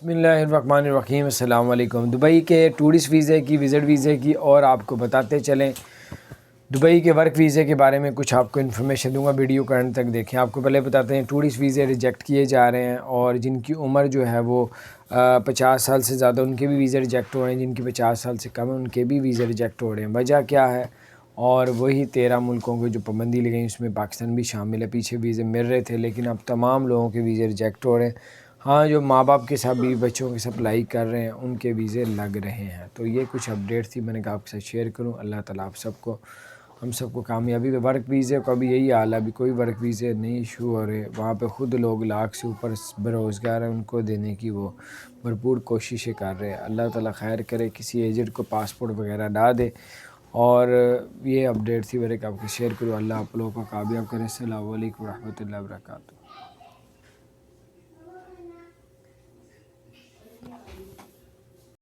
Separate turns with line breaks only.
بسم اللہ الرحمن الرحیم۔ السلام علیکم۔ دبئی کے ٹورسٹ ویزے کی، وزٹ ویزے کی اور آپ کو بتاتے چلیں دبئی کے ورک ویزے کے بارے میں کچھ آپ کو انفارمیشن دوں گا، ویڈیو کو اینڈ تک دیکھیں۔ آپ کو پہلے بتاتے ہیں ٹورسٹ ویزے ریجیکٹ کیے جا رہے ہیں، اور جن کی عمر جو ہے وہ 50 سال سے زیادہ ان کے بھی ویزے ریجیکٹ ہو رہے ہیں، جن کی 50 سال سے کم ہے ان کے بھی ویزے ریجیکٹ ہو رہے ہیں۔ وجہ کیا ہے؟ اور وہی 13 ملکوں کو جو پابندی لگئی اس میں پاکستان بھی شامل ہے۔ پیچھے ویزے مل رہے تھے لیکن اب تمام لوگوں کے ویزے ریجیکٹ ہو رہے ہیں۔ ہاں، جو ماں باپ کے ساتھ بھی بچوں کے ساتھ اپلائی کر رہے ہیں ان کے ویزے لگ رہے ہیں۔ تو یہ کچھ اپڈیٹ تھی، میں نے کہا آپ کے ساتھ شیئر کروں۔ اللہ تعالیٰ آپ سب کو، ہم سب کو کامیابی دے۔ ورک ویزے کا بھی یہی حال ہے، ابھی کوئی ورک ویزے نہیں ایشو ہو رہے۔ وہاں پہ خود لوگ لاکھ سے اوپر بے روزگار ہیں، ان کو دینے کی وہ بھرپور کوششیں کر رہے ہیں۔ اللہ تعالیٰ خیر کرے، کسی ایجنٹ کو پاسپورٹ وغیرہ نہ دے۔ اور یہ اپڈیٹ تھی، میں نے کہا آپ کو شیئر کروں۔ اللہ آپ لوگوں کو کامیاب کرے۔ السلام علیکم ورحمۃ اللہ وبرکاتہ۔